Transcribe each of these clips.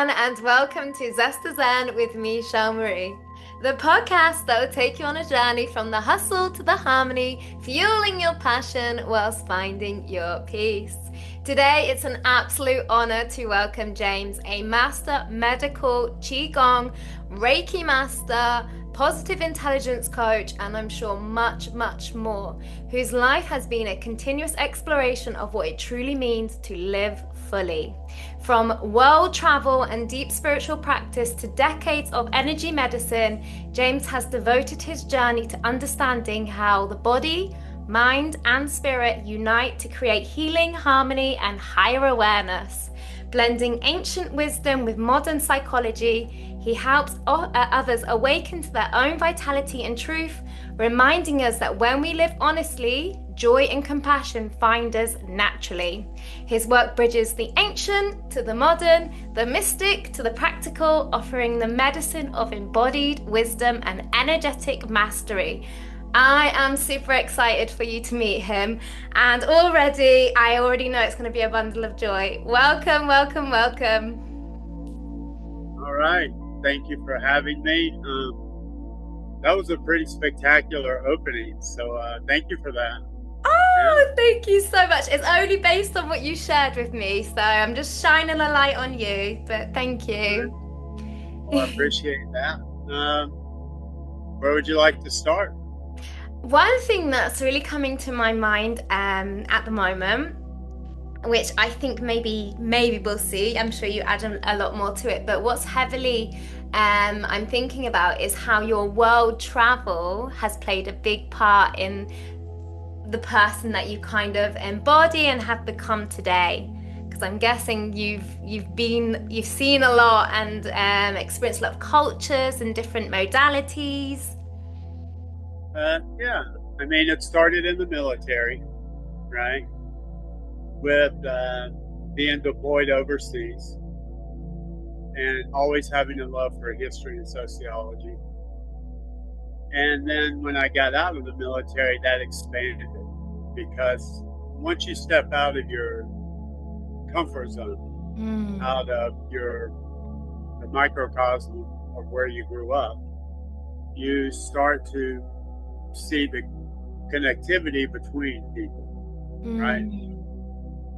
and welcome to Zest Zen with me, Shel Marie, the podcast that will take you on a journey from the hustle to the harmony, fueling your passion whilst finding your peace. Today, it's an absolute honor to welcome James, a master medical Qigong, Reiki master, positive intelligence coach, and I'm sure much, much more, whose life has been a continuous exploration of what it truly means to live fully. From world travel and deep spiritual practice to decades of energy medicine, James has devoted his journey to understanding how the body, mind, and spirit unite to create healing, harmony, and higher awareness. Blending ancient wisdom with modern psychology, he helps others awaken to their own vitality and truth, reminding us that when we live honestly, joy and compassion find us naturally. His work bridges the ancient to the modern, the mystic to the practical, offering the medicine of embodied wisdom and energetic mastery. I am super excited for you to meet him, and I already know it's going to be a bundle of joy. Welcome, welcome, welcome. All right. Thank you for having me. That was a pretty spectacular opening, so thank you for that. Oh, thank you so much. It's only based on what you shared with me, so I'm just shining a light on you, but thank you. Well, I appreciate that. Where would you like to start? One thing that's really coming to my mind at the moment, which I think maybe we'll see. I'm sure you add a lot more to it, but what's heavily I'm thinking about is how your world travel has played a big part in the person that you kind of embody and have become today. Because I'm guessing you've seen a lot and experienced a lot of cultures and different modalities. Yeah, I mean, it started in the military, right? With being deployed overseas and always having a love for history and sociology. And then when I got out of the military, that expanded it, because once you step out of your comfort zone, out of the microcosm of where you grew up, you start to see the connectivity between people, right?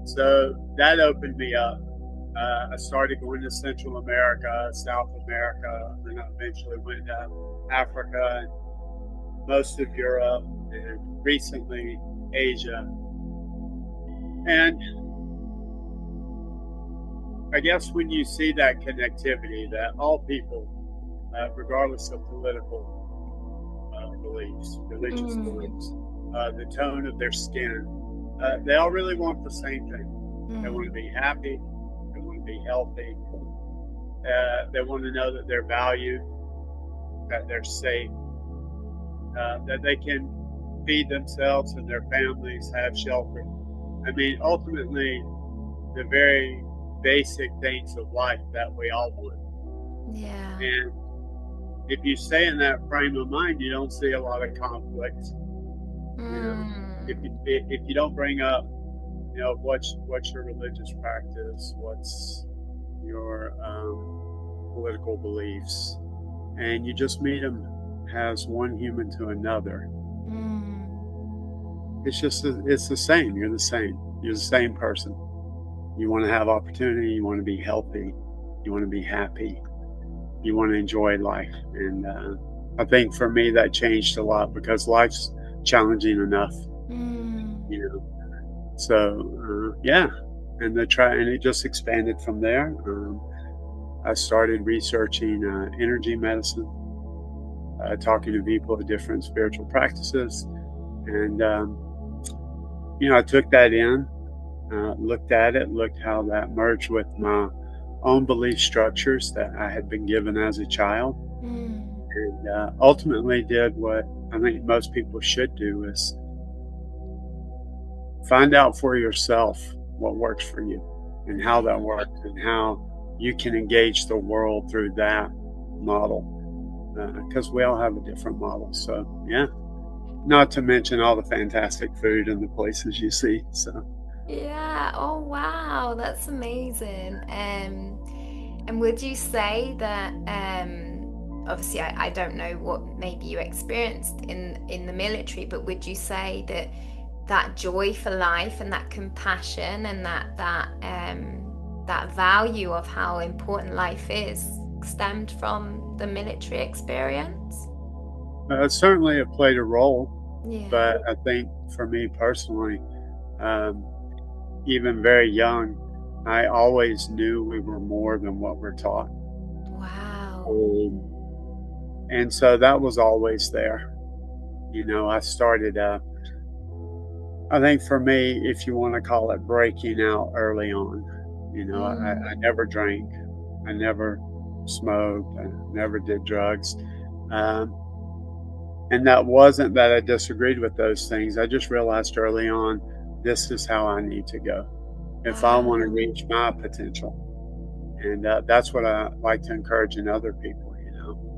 So that opened me up. I started going to Central America, South America, and I eventually went to Africa and most of Europe, and recently Asia. And I guess when you see that connectivity, that all people, regardless of political beliefs, religious beliefs, the tone of their skin, they all really want the same thing. They want to be happy, they want to be healthy, they want to know that they're valued, that they're safe, that they can feed themselves and their families, have shelter. I mean, ultimately, the very basic things of life that we all want. Yeah. And if you stay in that frame of mind, you don't see a lot of conflict. You know, if you don't bring up, what's your religious practice, what's your political beliefs, and you just meet them as one human to another. It's the same. You're the same. You're the same person. You want to have opportunity. You want to be healthy. You want to be happy. You want to enjoy life. And I think for me that changed a lot, because life's challenging enough. So yeah, and it just expanded from there. I started researching energy medicine, talking to people of different spiritual practices, and I took that in, looked at it, looked how that merged with my own belief structures that I had been given as a child, and ultimately did what I think most people should do, is find out for yourself what works for you and how that works and how you can engage the world through that model, because we all have a different model. So yeah, not to mention all the fantastic food and the places you see. So Yeah. Oh, wow. That's amazing. And would you say that, obviously, I don't know what maybe you experienced in the military, but would you say that that joy for life and that compassion and that value of how important life is stemmed from the military experience? Certainly, it played a role, Yeah. but I think for me personally, um, even very young, I always knew we were more than what we're taught. Wow. And so that was always there. I started, I think for me, if you want to call it breaking out early on, I Mm. never drank, I never smoked, I never did drugs. Um, and that wasn't that I disagreed with those things. I just realized early on, this is how I need to go if I want to Wow. reach my potential. And that's what I like to encourage in other people,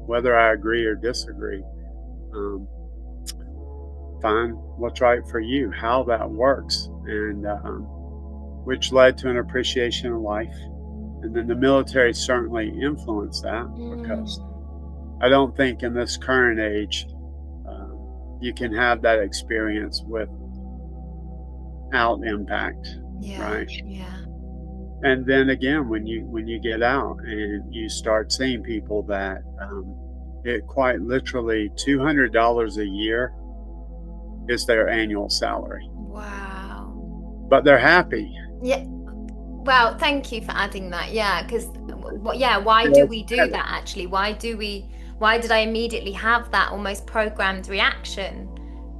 whether I agree or disagree. Um, find what's right for you, how that works, and which led to an appreciation of life. And then the military certainly influenced that because Mm. I don't think in this current age um, you can have that experience without impact, Yeah. right? Yeah. And then again, when you get out and you start seeing people that it quite literally $200 a year is their annual salary, Wow. but they're happy. Yeah. Well, thank you for adding that. Yeah, because yeah, why do Yes, we do that actually? Why did I immediately have that almost programmed reaction?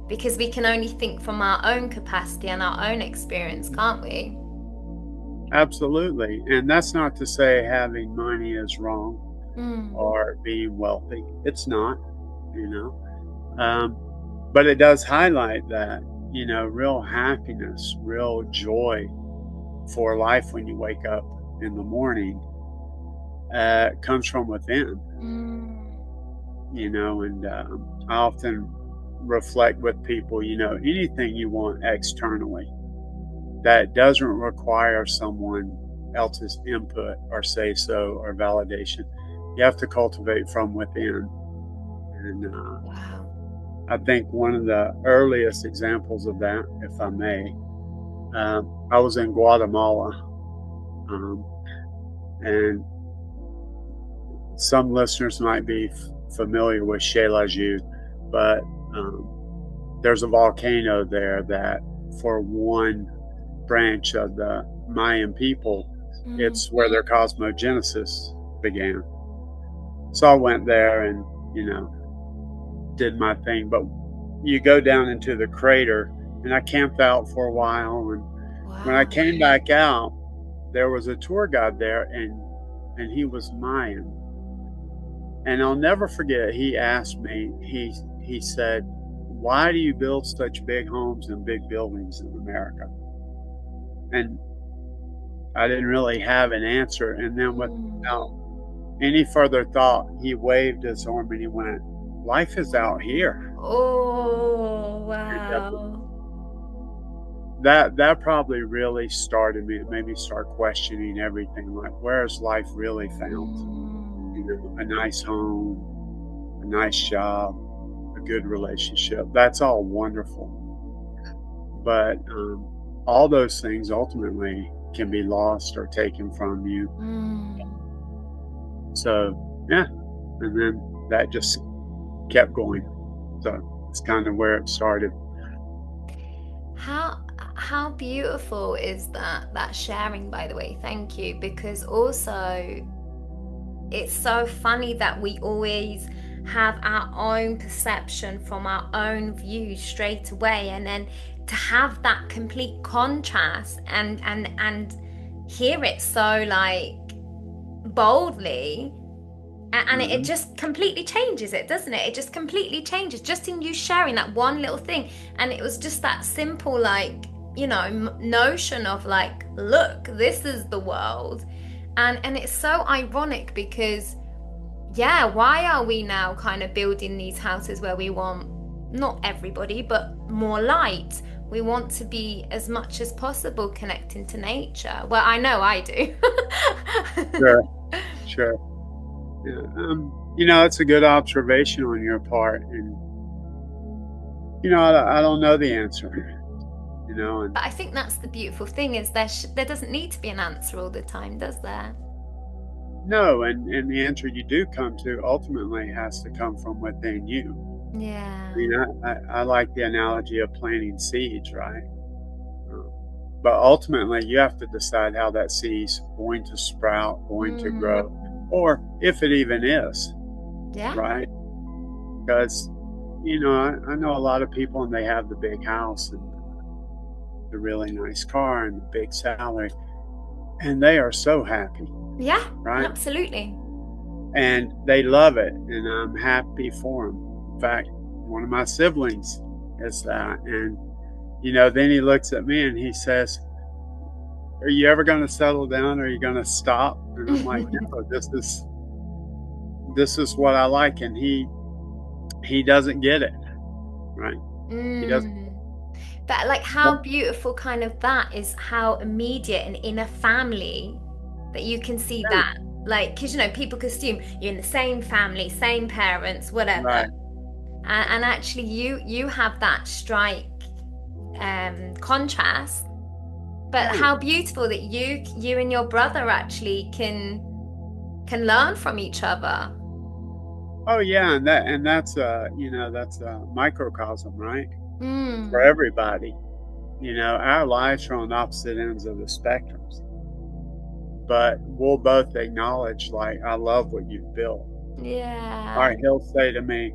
Because we can only think from our own capacity and our own experience, can't we? absolutely. And that's not to say having money is wrong Mm. or being wealthy. It's not, you know. Um, but it does highlight that, real happiness, real joy for life when you wake up in the morning comes from within, Mm. and I often reflect with people, anything you want externally that doesn't require someone else's input or say so or validation. You have to cultivate from within. And Wow. I think one of the earliest examples of that, if I may, I was in Guatemala. Um, and some listeners might be familiar with Shel, but um, there's a volcano there that, for one branch of the Mayan people, Mm. it's where their cosmogenesis began. So I went there and, did my thing. But you go down into the crater, and I camped out for a while. And when I Wow. came back out, there was a tour guide there, and he was Mayan. And I'll never forget, he asked me, he said, "Why do you build such big homes and big buildings in America?" And I didn't really have an answer. And then without Mm. any further thought, he waved his arm and he went, "Life is out here." Oh, And wow. that probably really started me. It made me start questioning everything. Like, where is life really found? Mm. A nice home, a nice job, a good relationship. That's all wonderful. But all those things ultimately can be lost or taken from you. Mm. So, yeah. And then that just kept going. So it's kind of where it started. How how beautiful is that sharing, by the way? Thank you. Because also it's so funny that we always have our own perception from our own view straight away, and then to have that complete contrast and hear it so like boldly, and it Hmm. just completely changes it, doesn't it? It just completely changes just in you sharing that one little thing. And it was just that simple, like, notion of like, look, this is the world. And it's so ironic because, yeah, why are we now kind of building these houses where we want, not everybody, but more light? We want to be as much as possible connecting to nature. Well, I know I do. Sure. Sure. Yeah. It's a good observation on your part, and I don't know the answer. And But I think that's the beautiful thing is there doesn't need to be an answer all the time, does there? no, and the answer you do come to ultimately has to come from within you. I Yeah. mean, I like the analogy of planting seeds, right? Um, but ultimately, you have to decide how that seed's going to sprout, going to grow, Mm. or if it even is, Yeah. right? Because, I know a lot of people and they have the big house and the really nice car and the big salary, and they are so happy, Yeah, right? absolutely. And they love it, and I'm happy for them. In fact, one of my siblings is that, and then he looks at me and he says, "Are you ever going to settle down? Are you going to stop?" And I'm like, "No, this is what I like." And he doesn't get it, right? He doesn't. Mm. But like how beautiful kind of that is, how immediate and in a family that you can see Yeah, that. Like, because people could assume you're in the same family, same parents, whatever. right. And actually you have that strike contrast. But Yeah. how beautiful that you and your brother actually can learn from each other. Oh yeah, and that's a microcosm, right? For Mm. everybody. Our lives are on opposite ends of the spectrums, but we'll both acknowledge, like, I love what you've built. Yeah. Or he'll say to me,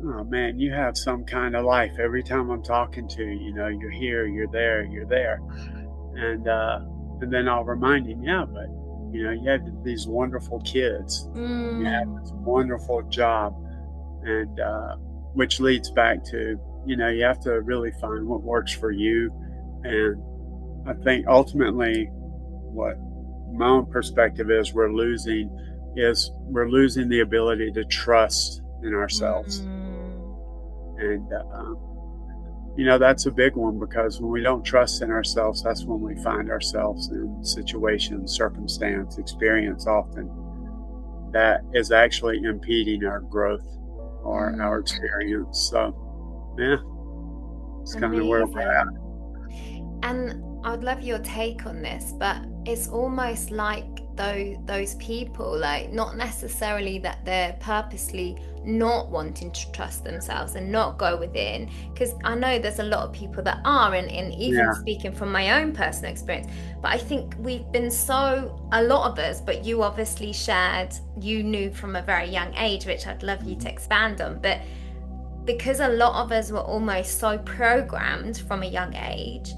"Oh man, you have some kind of life. Every time I'm talking to you, you're here, you're there, you're there." And then I'll remind him, "Yeah, but you have these wonderful kids, you have Mm. this wonderful job," and which leads back to you have to really find what works for you. And I think ultimately, what my own perspective is, we're losing the ability to trust in ourselves, Mm. and that's a big one, because when we don't trust in ourselves, that's when we find ourselves in situations, circumstance, experience often that is actually impeding our growth or our Mm. experience. So yeah, it's kind of where we're at. Amazing. And I'd love your take on this, but it's almost like those people, like not necessarily that they're purposely not wanting to trust themselves and not go within, because I know there's a lot of people that are, and even Yeah. speaking from my own personal experience, but I think we've been a lot of us, but you obviously shared, you knew from a very young age, which I'd love you to Mhm. expand on, but because a lot of us were almost so programmed from a young age,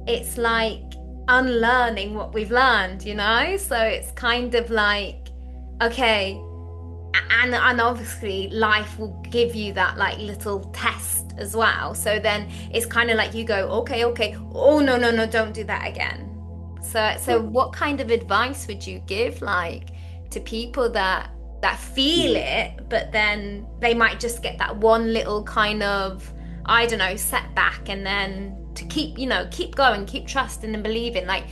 it's like unlearning what we've learned. So it's kind of like, okay, and obviously life will give you that like little test as well. So then it's kind of like you go, okay, okay, oh no, no, no, don't do that again. So Right. what kind of advice would you give, like, to people that feel Mhm. it, but then they might just get that one little kind of, I don't know, setback, and then to keep going, keep trusting and believing. Like,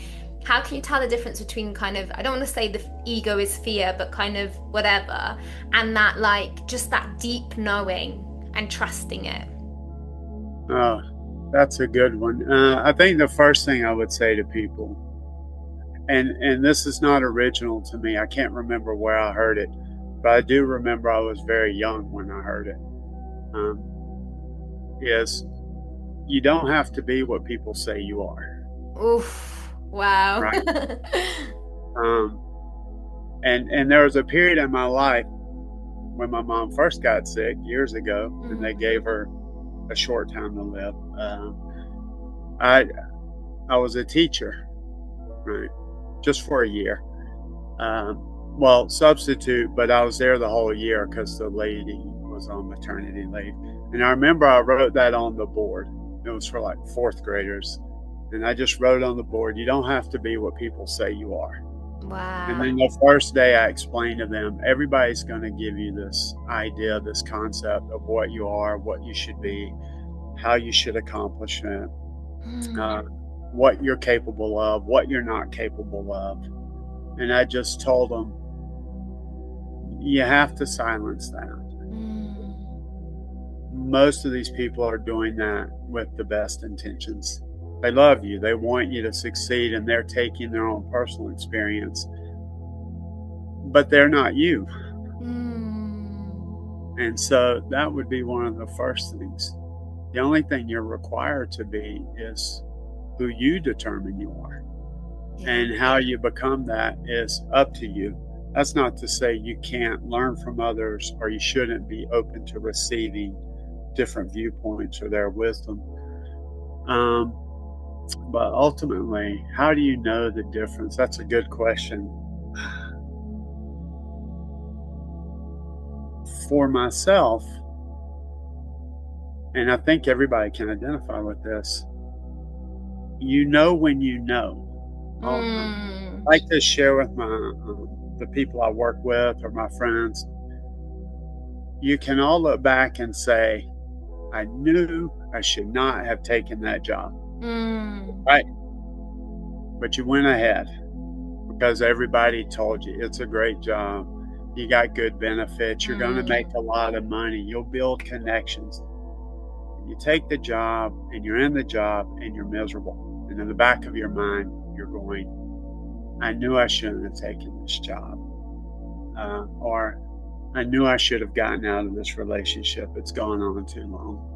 how can you tell the difference between kind of, I don't want to say the ego is fear, but kind of whatever, and that like just that deep knowing and trusting it? Oh, that's a good one. I think the first thing I would say to people, and this is not original to me. I can't remember where I heard it, but I do remember I was very young when I heard it. Um, is you don't have to be what people say you are, Oof, wow. right? Um, and there was a period in my life when my mom first got sick years ago, and they gave Mm. her a short time to live. I I was a teacher, right, just for a year. Well, substitute, but I was there the whole year because the lady was on maternity leave. And I remember I wrote that on the board. It was for like fourth graders. And I just wrote on the board, you don't have to be what people say you are. And then Wow. the first day I explained to them, everybody's going to give you this idea, this concept of what you are, what you should be, how you should accomplish it, uh, Mm. what you're capable of, what you're not capable of. And I just told them, you have to silence that. Most of these people are doing that with the best intentions. They love you. They want you to succeed, and they're taking their own personal experience. But they're not you. And so that would be one of the first things. The only thing you're required to be is who you determine you are. And how you become that is up to you. That's not to say you can't learn from others or you shouldn't be open to receiving different viewpoints or their wisdom. But ultimately, how do you know the difference? That's a good question. For myself, and I think everybody can identify with this, you know when you know. I like to share with my the people I work with or my friends. You can all look back and say, I knew I should not have taken that job. Right? But you went ahead because everybody told you it's a great job. You got good benefits. You're going to make a lot of money. You'll build connections. You take the job and you're in the job and you're miserable. And in the back of your mind, you're going, I knew I shouldn't have taken this job. Or I knew I should have gotten out of this relationship. It's gone on too long.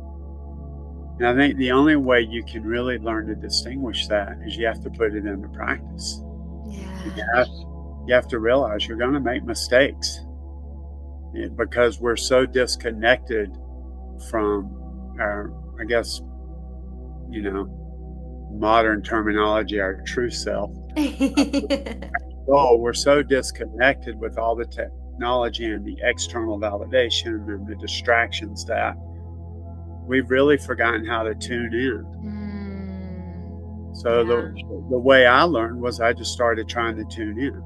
And I think the only way you can really learn to distinguish that is you have to put it into practice. You have to realize you're going to make mistakes because we're so disconnected from our, I guess, modern terminology, our true self. We're so disconnected with all the technology and the external validation and the distractions that we've really forgotten how to tune in. So the way I learned was I just started trying to tune in.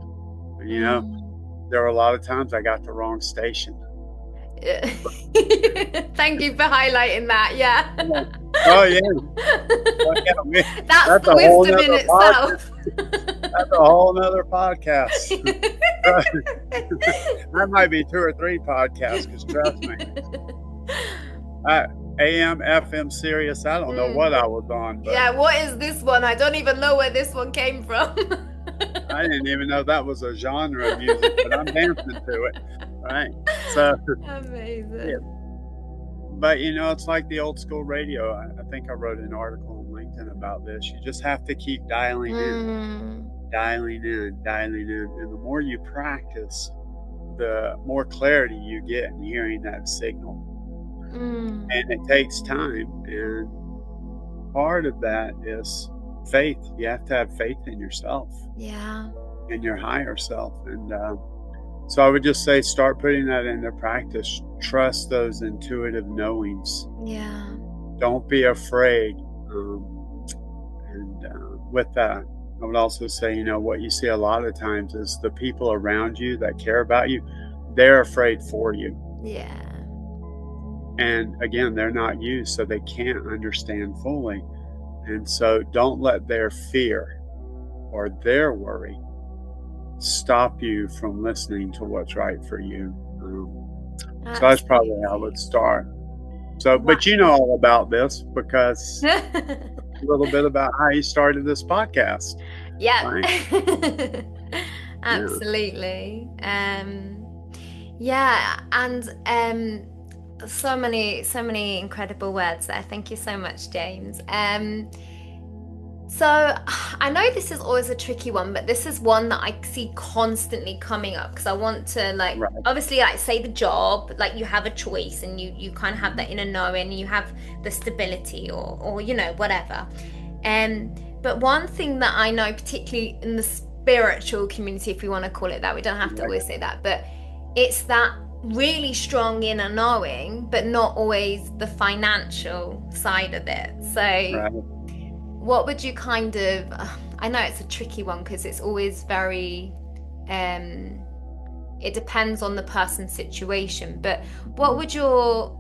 There were a lot of times I got the wrong station. Thank you for highlighting that. Yeah. Oh yeah. That's the wisdom in itself. That's a whole nother podcast. That might be 2 or 3 podcasts, because trust me. AM, FM, Sirius, I don't know what I was on. But yeah, what is this one? I don't even know where this one came from. I didn't even know that was a genre of music, but I'm dancing to it. Right. So amazing. Yeah. But it's like the old school radio. I think I wrote an article on LinkedIn about this. You just have to keep dialing in. And the more you practice, the more clarity you get in hearing that signal. And it takes time. And part of that is faith. You have to have faith in yourself. Yeah. In your higher self. And so I would just say, start putting that into practice. Trust those intuitive knowings. Yeah. Don't be afraid. With that, I would also say, what you see a lot of times is the people around you that care about you, they're afraid for you. Yeah. And again, they're not you, so they can't understand fully. And so don't let their fear or their worry stop you from listening to what's right for you. So that's probably how I would start. So, but you know all about this because a little bit about how you started this podcast. Yeah. Right? Absolutely. Yeah. And so many incredible words there. Thank you so much, James. So I know this is always a tricky one, but this is one that I see constantly coming up because I want to obviously say the job, you have a choice and you kind of have that inner knowing, you have the stability or whatever. But one thing that I know, particularly in the spiritual community, if we want to call it that, we don't have to always say that, but it's that really strong inner knowing, but not always the financial side of it. So what would you kind of, I know it's a tricky one because it's always very, it depends on the person's situation, but what would your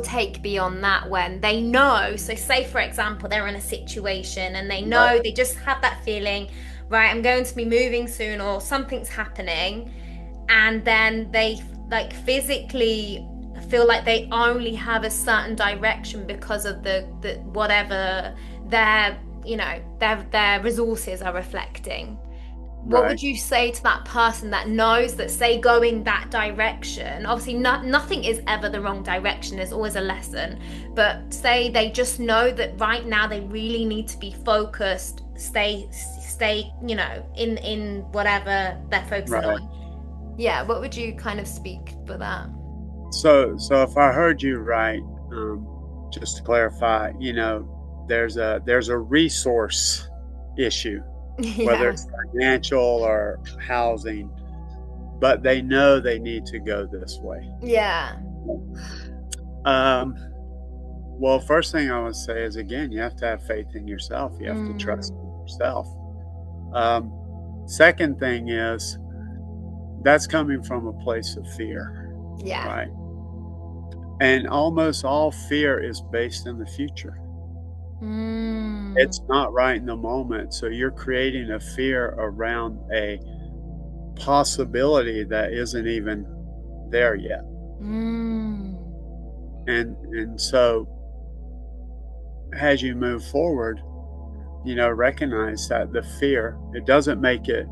take be on that when they know, so say for example, they're in a situation and they know, they just have that feeling, right, I'm going to be moving soon or something's happening, and then they like physically feel like they only have a certain direction because of the whatever their their resources are reflecting. What would Right. you say to that person that knows that, say, going that direction, obviously nothing is ever the wrong direction, there's always a lesson, but say they just know that right now they really need to be focused, stay, in whatever they're focusing Right. on. Yeah, what would you kind of speak for that? So if I heard you right, just to clarify, there's a resource issue, whether Yeah. it's financial or housing, but they know they need to go this way. Yeah. Um, well, first thing I would say is, again, you have to have faith in yourself. You have to trust Mm. in yourself. Second thing is, that's coming from a place of fear, Yeah. right? And almost all fear is based in the future. Mm. It's not right in the moment. So you're creating a fear around a possibility that isn't even there yet. Mm. And so as you move forward, recognize that the fear, it doesn't make it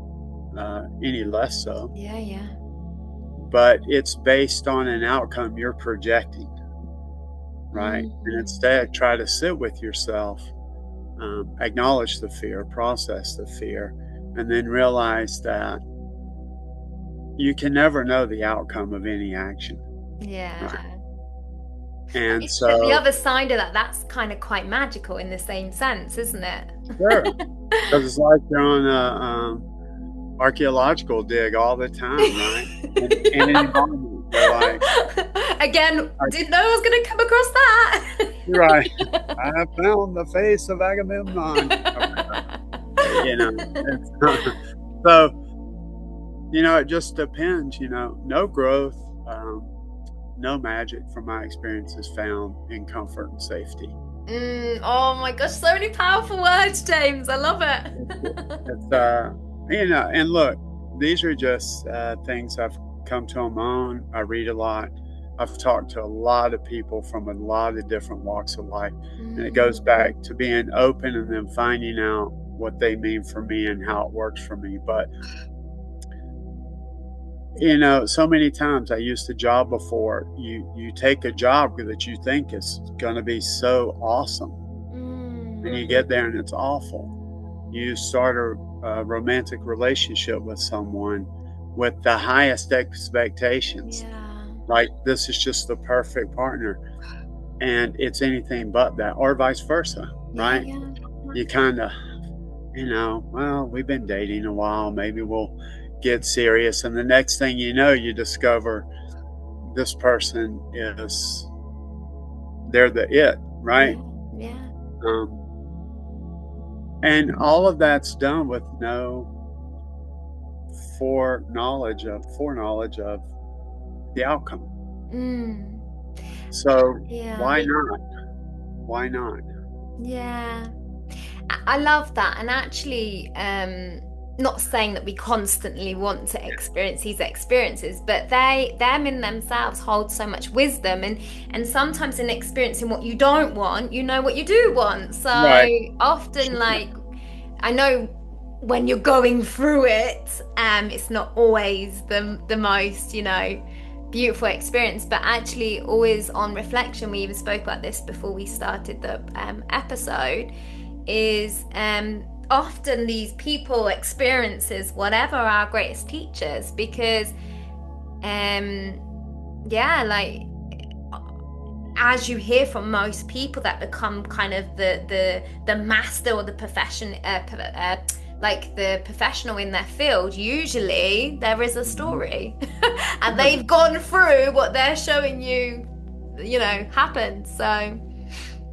any less so, Yeah, yeah. but it's based on an outcome you're projecting, right? And Mm. instead, try to sit with yourself, acknowledge the fear, process the fear, and then realize that you can never know the outcome of any action, right? Yeah. And But the so, other side of that, that's kind of quite magical in the same sense, isn't it? sure, because it's like you're on a archaeological dig all the time, right? In an Yeah. environment, you're like, Again, I, didn't know I was going to come across that. you're right. I have found the face of Agamemnon. It's, so it just depends. No growth, no magic, from my experience, is found in comfort and safety. Oh my gosh, so many powerful words, James. I love it. It's and look, these are just things I've come to on my own. I read a lot. I've talked to a lot of people from a lot of different walks of life, and it goes back to being open and then finding out what they mean for me and how it works for me. But so many times I used to job before. You take a job that you think is going to be so awesome, and you get there and it's awful. You start a romantic relationship with someone with the highest expectations, Yeah. like this is just the perfect partner, and it's anything but that, or vice versa, Yeah, right? yeah. You kind of, well, we've been dating a while, maybe we'll get serious, and the next thing you know, you discover this person is, they're the it, right? Yeah, yeah. um, and all of that's done with no foreknowledge of the outcome. Mm. So Yeah. why not? Yeah. I love that. And actually, not saying that we constantly want to experience these experiences, but them in themselves hold so much wisdom, and sometimes in experiencing what you don't want, you know what you do want. So Right. often, Sure. like, I know when you're going through it, it's not always the most, beautiful experience, but actually always on reflection, we even spoke about this before we started the episode, is often these people experiences whatever our greatest teachers, because yeah, like, as you hear from most people that become kind of the master or the profession, like the professional in their field, usually there is a Mhm. story, and they've gone through what they're showing you, happened. So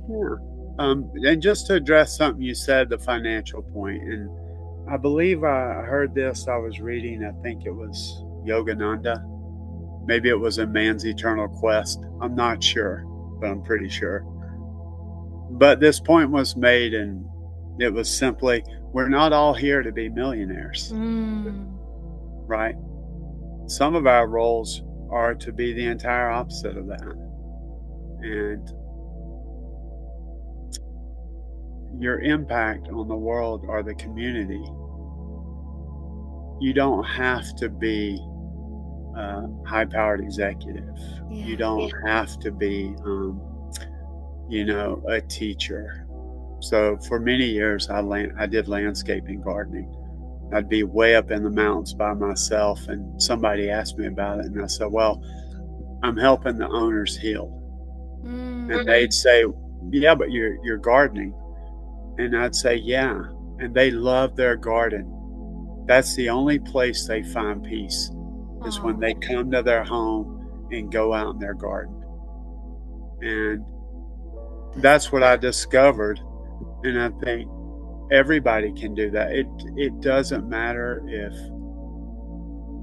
Yeah. And just to address something you said, the financial point, and I believe I heard this. I was reading, I think it was Yogananda. Maybe it was in Man's Eternal Quest. I'm not sure, but I'm pretty sure. But this point was made, and it was simply, we're not all here to be millionaires, mm, right? some of our roles are to be the entire opposite of that. And your impact on the world or the community, you don't have to be a high-powered executive. Yeah. You don't have to be, a teacher. So for many years, I did landscaping gardening. I'd be way up in the mountains by myself, and somebody asked me about it, and I said, well, I'm helping the owners heal. And they'd say, yeah, but you're gardening. And I'd say, yeah. And they love their garden. That's the only place they find peace, is when they come to their home and go out in their garden. And that's what I discovered. And I think everybody can do that. It doesn't matter if,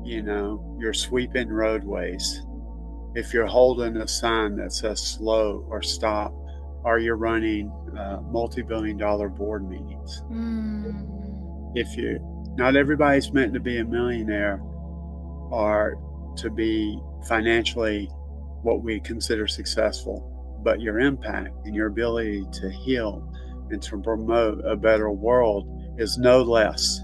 you're sweeping roadways, if you're holding a sign that says slow or stop, or you're running multi-billion-dollar board meetings. Not everybody's meant to be a millionaire or to be financially what we consider successful, but your impact and your ability to heal and to promote a better world is no less.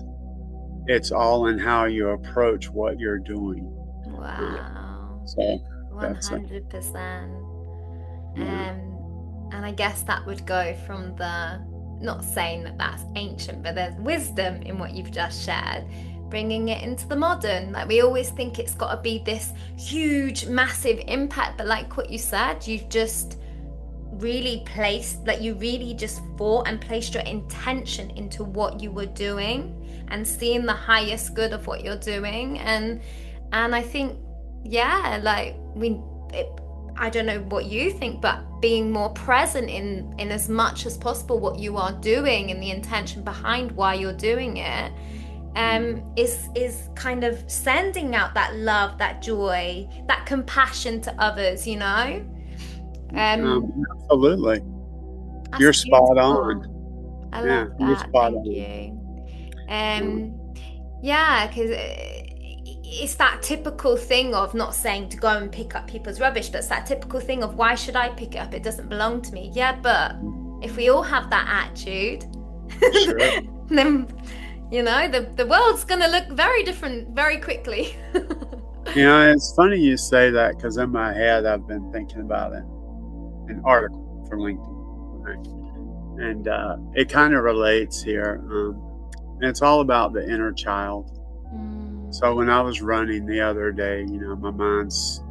It's all in how you approach what you're doing. Wow. So 100%. Yeah. And I guess that would go from not saying that that's ancient, but there's wisdom in what you've just shared, bringing it into the modern. Like, we always think it's got to be this huge, massive impact, but like what you said, you've just really just thought and placed your intention into what you were doing and seeing the highest good of what you're doing. And I think, yeah, like I don't know what you think, but being more present in as much as possible what you are doing and the intention behind why you're doing it, is kind of sending out that love, that joy, that compassion to others, Absolutely. You're spot on. I love that. You're spot Thank on. you. Yeah, because it's that typical thing of not saying to go and pick up people's rubbish, but it's that typical thing of, why should I pick it up? It doesn't belong to me. Yeah, but if we all have that attitude, Sure. then the world's gonna look very different very quickly. It's funny you say that, because in my head I've been thinking about an article for LinkedIn, right? And it kind of relates here. And it's all about the inner child. So when I was running the other day, my mind's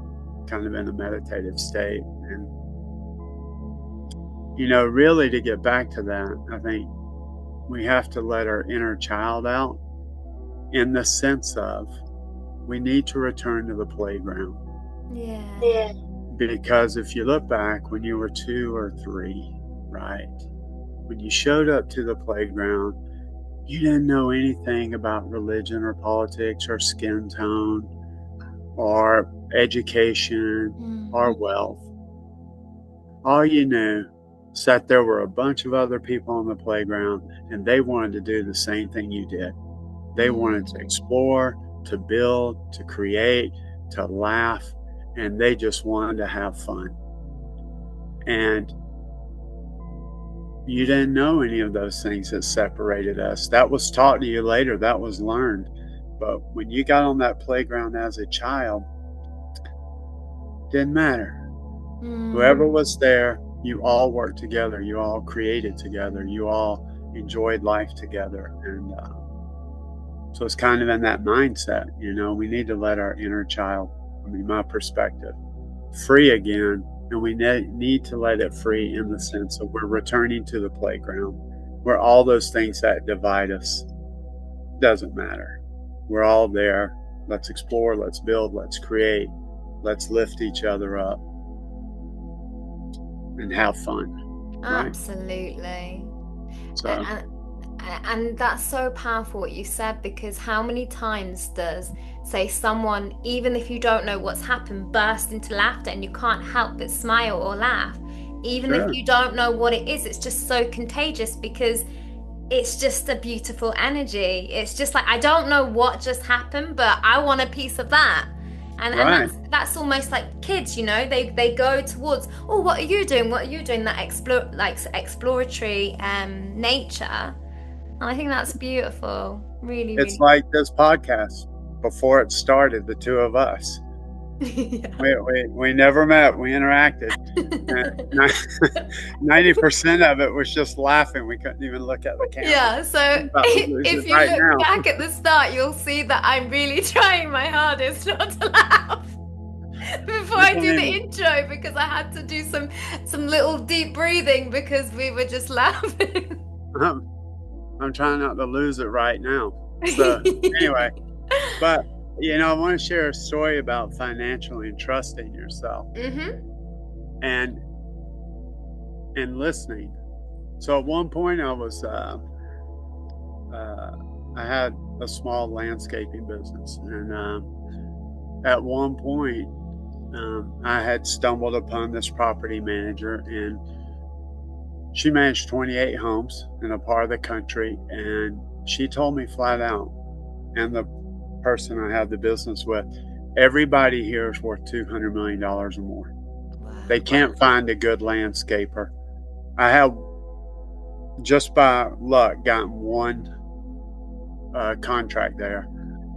kind of in a meditative state. And, really to get back to that, I think we have to let our inner child out, in the sense of, we need to return to the playground. Yeah. Because if you look back when you were 2 or 3, right, when you showed up to the playground, you didn't know anything about religion or politics or skin tone or education or wealth. All you knew is that there were a bunch of other people on the playground, and they wanted to do the same thing you did. They wanted to explore, to build, to create, to laugh, and they just wanted to have fun. And you didn't know any of those things that separated us. That was taught to you later. That was learned. But when you got on that playground as a child, didn't matter. Whoever was there, you all worked together. You all created together. You all enjoyed life together. And so it's kind of in that mindset, we need to let our inner child, my perspective, free again. And we need to let it free in the sense of, we're returning to the playground, where all those things that divide us doesn't matter. We're all there. Let's explore, let's build, let's create, let's lift each other up and have fun. Right? Absolutely. So, and that's so powerful what you said, because how many times does, say, someone, even if you don't know what's happened, burst into laughter, and you can't help but smile or laugh, even if you don't know what it is? It's just so contagious, because it's just a beautiful energy. It's just like, I don't know what just happened, but I want a piece of that. And Right. that's almost like kids, you know, they go towards, oh, what are you doing? What are you doing? That exploratory nature. And I think that's beautiful. Really, It's really. like this podcast. Before it started, the two of us. Yeah. We never met. We interacted. And 90% of it was just laughing. We couldn't even look at the camera. Yeah, so I'm about to lose it if you right look now. back at the start, you'll see that I'm really trying my hardest not to laugh before I I can't do the even. intro, because I had to do some little deep breathing because we were just laughing. I'm, I'm trying not to lose it right now. So anyway, but I want to share a story about financially and trusting yourself Mm-hmm. and listening. So at one point, I had a small landscaping business, and at one point, I had stumbled upon this property manager, and she managed 28 homes in a part of the country, and she told me flat out, and the person I had the business with, everybody here is worth $200 million or more. They Wow. can't find a good landscaper. I have, just by luck, gotten one contract there.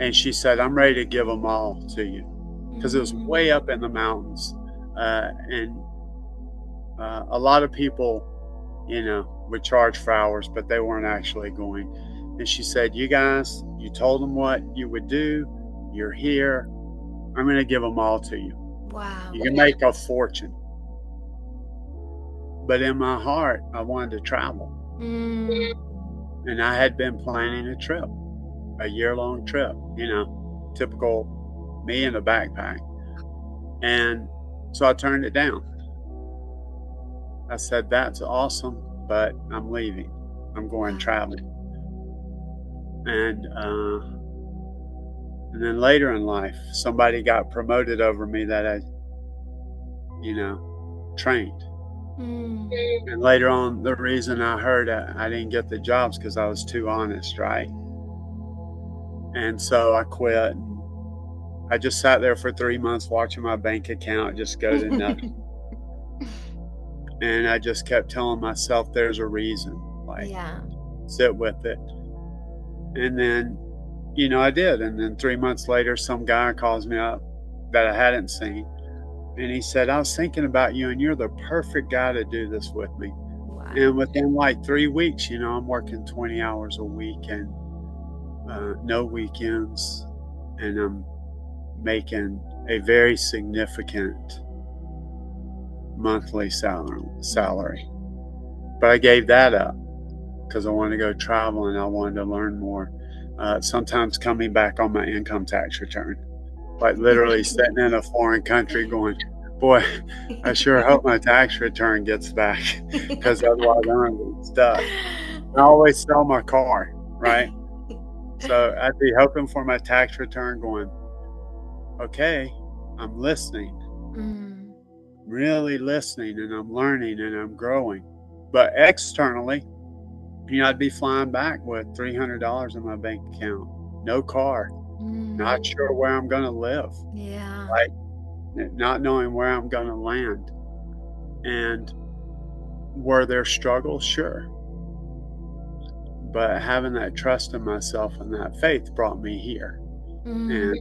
And she said, I'm ready to give them all to you, because it was way up in the mountains. And a lot of people, would charge for hours, but they weren't actually going. And she said, you guys, you told them what you would do. You're here. I'm going to give them all to you. Wow. You can make a fortune. But in my heart, I wanted to travel. And I had been planning a trip, a year-long trip, typical me in a backpack. And so I turned it down. I said, that's awesome, but I'm leaving. I'm going traveling. And then later in life, somebody got promoted over me that I, trained. And later on, the reason I heard I didn't get the jobs because I was too honest, right? And so I quit. I just sat there for 3 months watching my bank account just go to nothing. And I just kept telling myself there's a reason, sit with it. And then, I did. And then 3 months later, some guy calls me up that I hadn't seen. And he said, I was thinking about you, and you're the perfect guy to do this with me. Wow. And within like 3 weeks, I'm working 20 hours a week and no weekends. And I'm making a very significant monthly salary. But I gave that up because I wanted to go travel and I wanted to learn more. Sometimes coming back on my income tax return, like literally sitting in a foreign country going, boy, I sure hope my tax return gets back, because otherwise I'm going to get stuck. I always sell my car, right? So I'd be hoping for my tax return going, okay, I'm listening, really listening, and I'm learning and I'm growing. But externally, I'd be flying back with $300 in my bank account, no car, not sure where I'm going to live, like not knowing where I'm going to land. And were there struggles? Sure. But having that trust in myself and that faith brought me here. And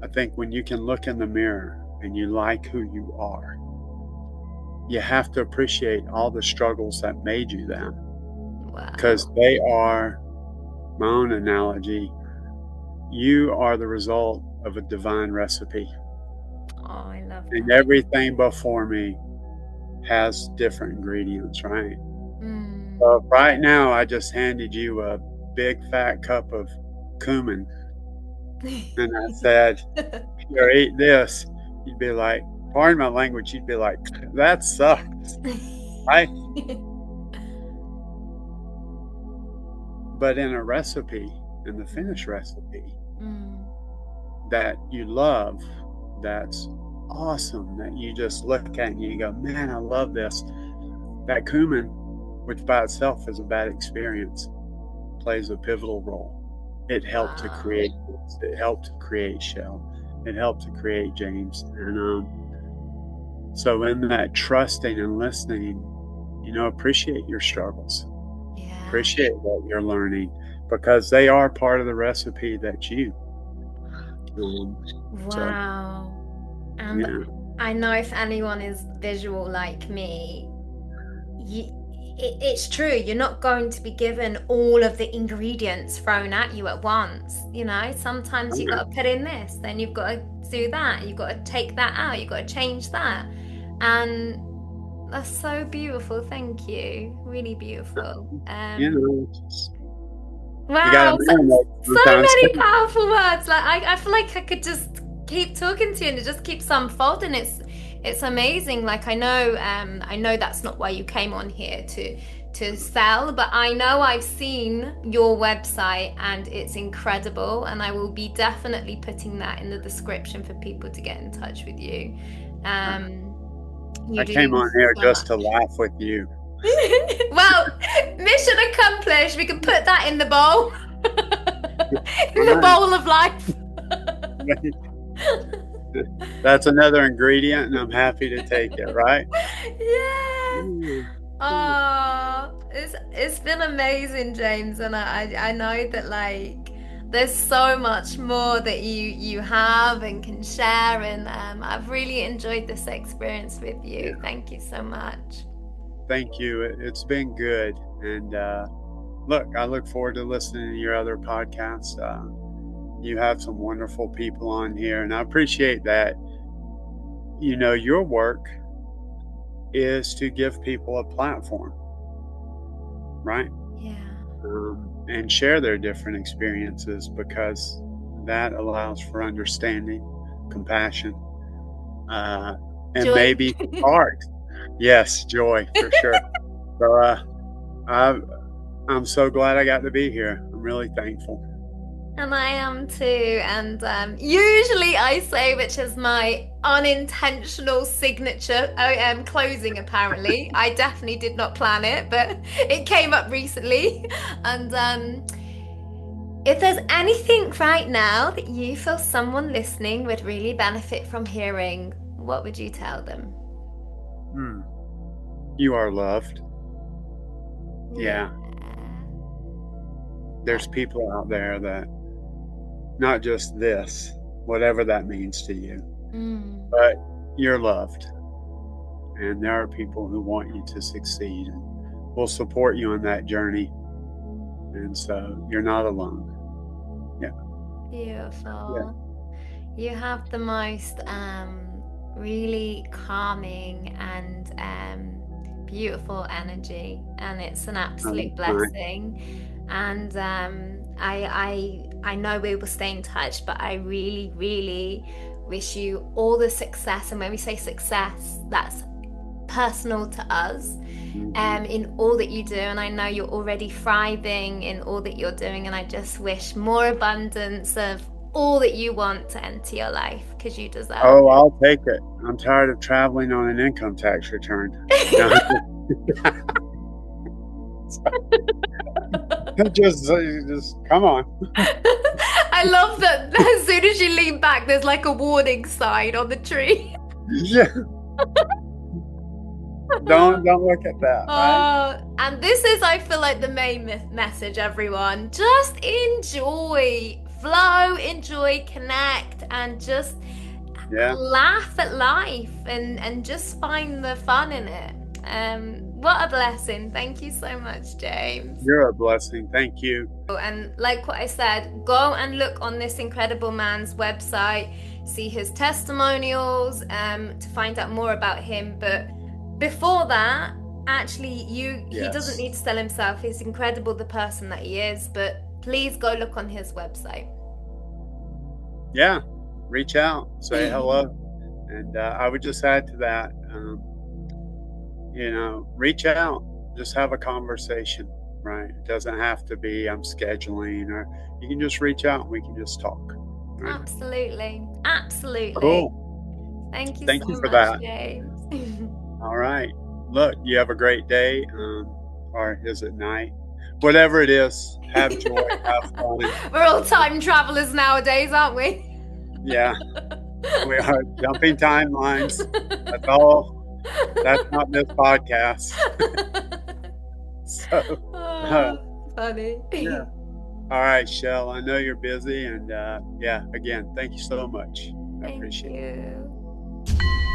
I think when you can look in the mirror and you like who you are, you have to appreciate all the struggles that made you them. Because they are, my own analogy, you are the result of a divine recipe. Oh, I love that. And everything before me has different ingredients, right? So right now, I just handed you a big fat cup of cumin. And I said, here, eat this. You'd be like, pardon my language, you'd be like, that sucks, right? But in a recipe, in the finished recipe that you love, that's awesome, that you just look at and you go, man, I love this. That cumin, which by itself is a bad experience, plays a pivotal role. It helped to create this. It helped to create Shel. it helped to create James. And so in that trusting and listening, appreciate your struggles. Yeah. Appreciate what you're learning, because they are part of the recipe that you. Wow. And yeah. I know if anyone is visual like me, it's true. You're not going to be given all of the ingredients thrown at you at once. Sometimes you've got to put in this, then you've got to do that. You've got to take that out. You've got to change that. And that's so beautiful. Thank you. Really beautiful. Wow, so many powerful words. Like I feel like I could just keep talking to you and it just keeps unfolding. It's amazing. Like I know that's not why you came on here to sell, but I know I've seen your website and it's incredible, and I will be definitely putting that in the description for people to get in touch with you. I came on here just to laugh with you. Well, mission accomplished. We can put that in the bowl. In the bowl of life. That's another ingredient, and I'm happy to take it, right? Yeah. Oh, it's been amazing, James, and I know that like there's so much more that you have and can share, and I've really enjoyed this experience with you. Yeah. Thank you so much. Thank you. It's been good. And look, I look forward to listening to your other podcasts. You have some wonderful people on here, and I appreciate that. Your work is to give people a platform, right? Yeah. And share their different experiences, because that allows for understanding, compassion, and joy. Maybe art. Yes, joy, for sure. So I'm so glad I got to be here. I'm really thankful. And I am too. And usually I say, which is my unintentional signature closing, apparently. I definitely did not plan it, but it came up recently. And if there's anything right now that you feel someone listening would really benefit from hearing, what would you tell them? You are loved. Yeah. There's people out there that, not just this, whatever that means to you, but you're loved. And there are people who want you to succeed and will support you on that journey. And so you're not alone. Yeah. Beautiful. Yeah. You have the most really calming and beautiful energy, and it's an absolute blessing. And I know we will stay in touch, but I really, really wish you all the success. And when we say success, that's personal to us, in all that you do. And I know you're already thriving in all that you're doing, and I just wish more abundance of all that you want to enter your life, because you deserve it. I'll take it. I'm tired of traveling on an income tax return. just come on. I love that as soon as you lean back, there's like a warning sign on the tree. Yeah. Don't look at that. Right? And this is, I feel like, the main message, everyone. Just enjoy, flow, enjoy, connect, and just laugh at life and just find the fun in it. What a blessing. Thank you so much, James. You're a blessing. Thank you. And like what I said, go and look on this incredible man's website, see his testimonials, to find out more about him. But before that, actually, he doesn't need to sell himself. He's incredible, the person that he is. But please go look on his website. Yeah, reach out, say hello. And I would just add to that, reach out, just have a conversation, right? It doesn't have to be I'm scheduling, or you can just reach out and we can just talk. Right? Absolutely. Cool. Thank you for much, that. James. All right. Look, you have a great day, or is it night? Whatever it is, have joy, have fun. We're all time travelers nowadays, aren't we? Yeah, we are jumping timelines. That's all. That's not this podcast. So, uh, Funny. yeah. All right, Shel, I know you're busy. And yeah, again, thank you so much. I Thank appreciate it. you.